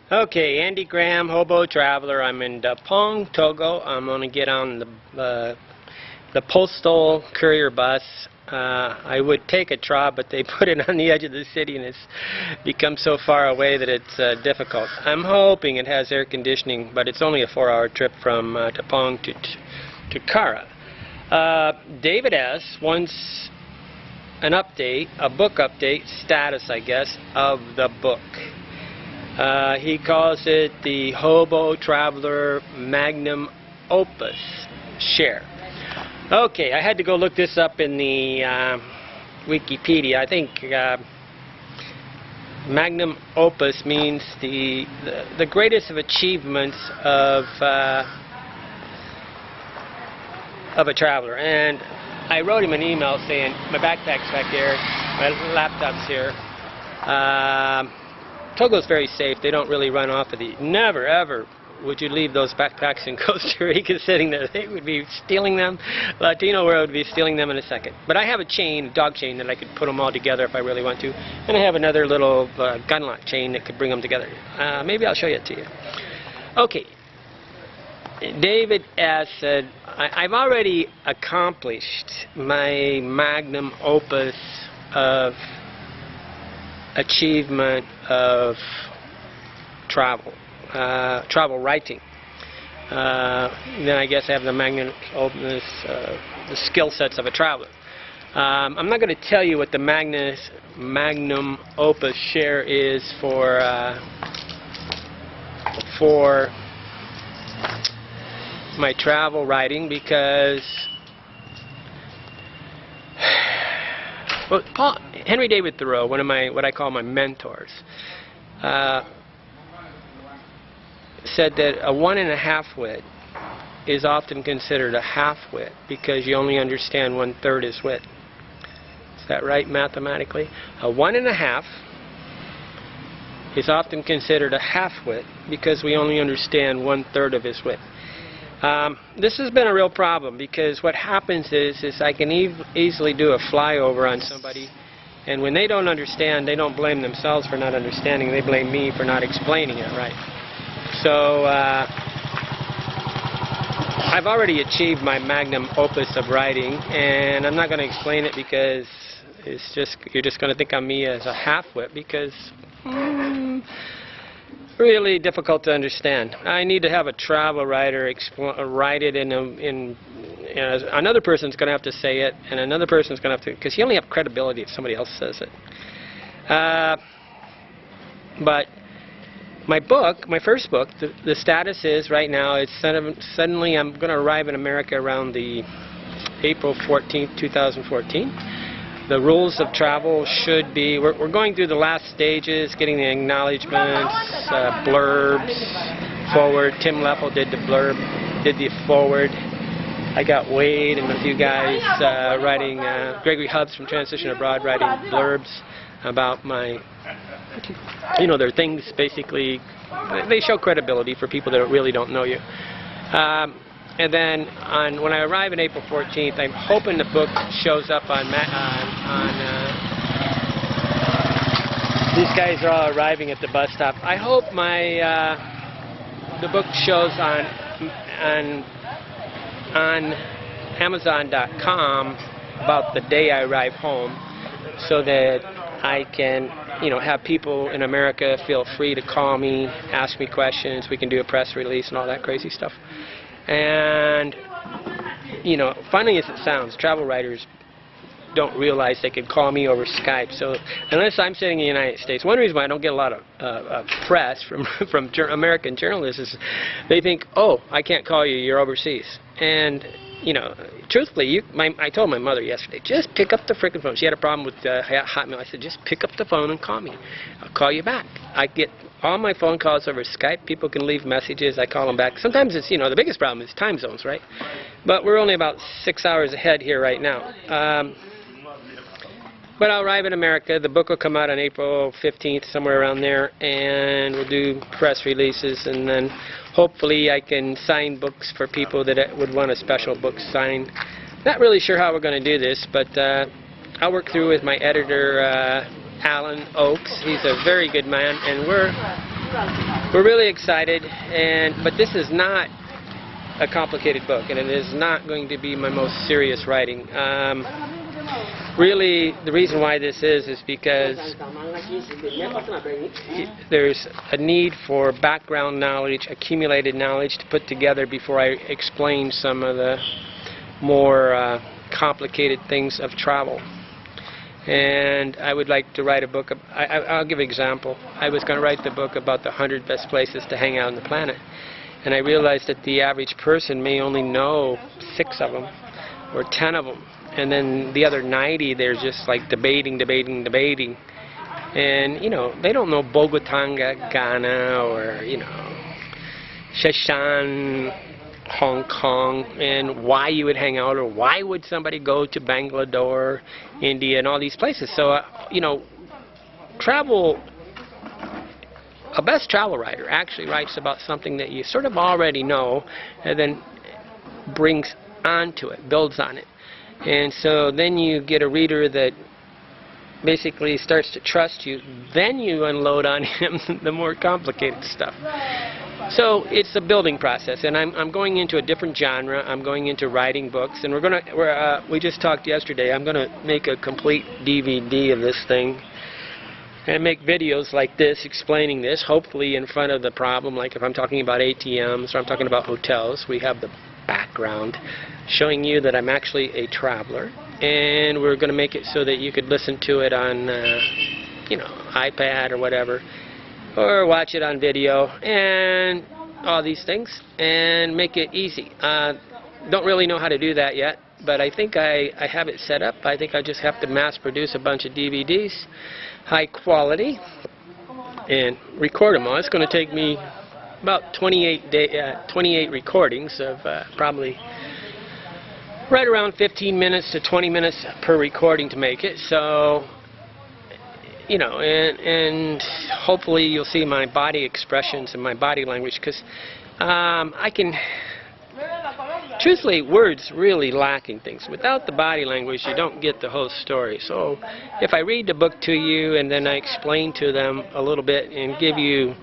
Okay, Andy Graham, Hobo Traveler. I'm in Dapong, Togo. I'm going to get on the postal courier bus. I would take a trob, but they put it on the edge of the city and it's become so far away that it's difficult. I'm hoping it has air conditioning, but it's only a 4-hour trip from Dapong to Kara. David S. wants an update, a book update, status I guess, of the book. He calls it the Hobo Traveler Magnum Opus Share. Okay, I had to go look this up in the Wikipedia. I think Magnum Opus means the greatest of achievements of a traveler. And I wrote him an email saying my backpack's back there, my laptop's here. Togo's very safe. They don't really run off of the. Never ever would you leave those backpacks in Costa Rica sitting there. They would be stealing them. Latino world would be stealing them in a second. But I have a chain, a dog chain, that I could put them all together if I really want to. And I have another little gun lock chain that could bring them together. Maybe I'll show it to you. Okay. David S. said, I've already accomplished my magnum opus of achievement of travel writing. Then I guess I have the magnum opus, the skill sets of a traveler. I'm not going to tell you what the magnum opus share is for my travel writing because well, Henry David Thoreau, one of my what I call my mentors, said that a 1.5 wit is often considered a half wit because you only understand 1/3 his wit. Is that right mathematically? A 1.5 is often considered a half wit because we only understand 1/3 of his wit. This has been a real problem because what happens is I can easily do a flyover on somebody, and when they don't understand, they don't blame themselves for not understanding, they blame me for not explaining it right. So I've already achieved my magnum opus of writing, and I'm not going to explain it because it's just you're just going to think of me as a half-wit because really difficult to understand. I need to have a travel writer write it in another person's going to have to say it, and another person's going to have to, because you only have credibility if somebody else says it. But my book, my first book, the status is right now, it's suddenly I'm going to arrive in America around the April 14th, 2014. The rules of travel should be, we're going through the last stages, getting the acknowledgments, blurbs, forward. Tim Leffel did the blurb, did the forward. I got Wade and a few guys writing, Gregory Hubbs from Transition Abroad writing blurbs about my, their things basically, they show credibility for people that really don't know you. And then when I arrive on April 14th, I'm hoping the book shows up on these guys are all arriving at the bus stop. I hope the book shows on Amazon.com about the day I arrive home, so that I can have people in America feel free to call me, ask me questions. We can do a press release and all that crazy stuff. And, funny as it sounds, travel writers don't realize they can call me over Skype. So unless I'm sitting in the United States, one reason why I don't get a lot of press from American journalists is they think, oh, I can't call you, you're overseas. And, truthfully, I told my mother yesterday, just pick up the frickin' phone. She had a problem with Hotmail. I said, just pick up the phone and call me. I'll call you back. I get all my phone calls over Skype. People can leave messages. I call them back. Sometimes it's, the biggest problem is time zones, right? But we're only about 6 hours ahead here right now. But I'll arrive in America. The book will come out on April 15th, somewhere around there, and we'll do press releases, and then hopefully I can sign books for people that would want a special book signed. Not really sure how we're going to do this, but I'll work through with my editor, Alan Oakes. He's a very good man, and we're we're really excited, but this is not a complicated book, and it is not going to be my most serious writing. Really, the reason why this is because there's a need for background knowledge, accumulated knowledge to put together before I explain some of the more complicated things of travel. And I would like to write a book. I'll give an example. I was going to write the book about the 100 best places to hang out on the planet. And I realized that the average person may only know 6 of them or 10 of them. And then the other 90, they're just like debating. And, you know, they don't know Bogotá, Ghana, or, you know, Shashan, Hong Kong, and why you would hang out, or why would somebody go to Bangalore, India, and all these places. So, you know, travel, a best travel writer actually writes about something that you sort of already know, and then brings onto it, builds on it. And so then you get a reader that basically starts to trust you. Then you unload on him the more complicated stuff. So it's a building process, and I'm going into a different genre. I'm going into writing books, and we just talked yesterday. I'm going to make a complete DVD of this thing and make videos like this explaining this, hopefully in front of the problem. Like if I'm talking about ATMs or I'm talking about hotels, we have the background showing you that I'm actually a traveler, and we're going to make it so that you could listen to it on you know, iPad or whatever, or watch it on video, and all these things, and make it easy. Don't really know how to do that yet, but I think I have it set up. I think I just have to mass produce a bunch of DVDs, high quality, and record them all. It's going to take me about 28 recordings of probably right around 15 minutes to 20 minutes per recording to make it. So, you know, and hopefully you'll see my body expressions and my body language, because I can, truthfully, words really lacking things. Without the body language, you don't get the whole story. So if I read the book to you and then I explain to them a little bit and give you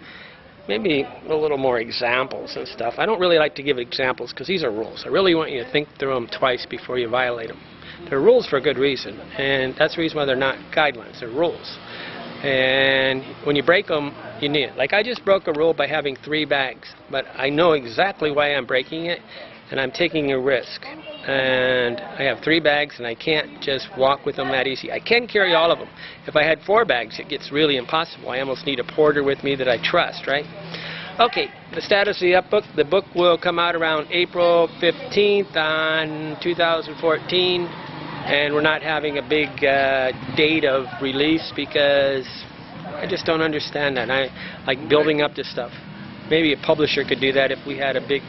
maybe a little more examples and stuff. I don't really like to give examples because these are rules. I really want you to think through them twice before you violate them. They're rules for a good reason, and that's the reason why they're not guidelines. They're rules. And when you break them, you need it. Like I just broke a rule by having 3 bags, but I know exactly why I'm breaking it, and I'm taking a risk. And I have 3 bags, and I can't just walk with them that easy. I can carry all of them. If I had 4 bags, it gets really impossible. I almost need a porter with me that I trust, right? Okay, the status of the book. The book will come out around April 15th on 2014, and we're not having a big date of release because I just don't understand that. I like building up this stuff. Maybe a publisher could do that if we had a big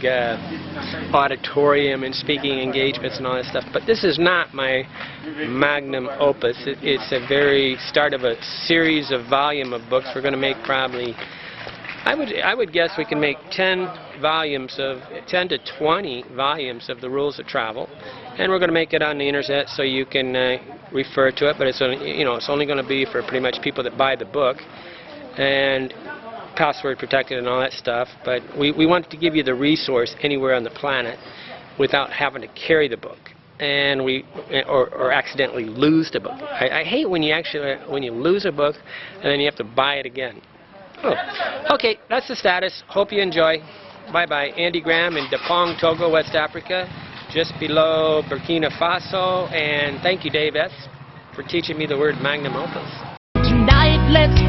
auditorium and speaking engagements and all that stuff. But this is not my magnum opus. It's a very start of a series of volume of books. We're going to make probably, I would guess we can make 10 to 20 volumes of the rules of travel, and we're going to make it on the internet so you can refer to it. But it's only, you know, it's only going to be for pretty much people that buy the book, and password protected and all that stuff. But we wanted to give you the resource anywhere on the planet without having to carry the book and or accidentally lose the book. I hate when you lose a book and then you have to buy it again. Oh. Okay, that's the status. Hope you enjoy. Bye bye. Andy Graham in Dapong, Togo, West Africa, just below Burkina Faso. And thank you, Dave S., for teaching me the word magnum opus. Tonight, let's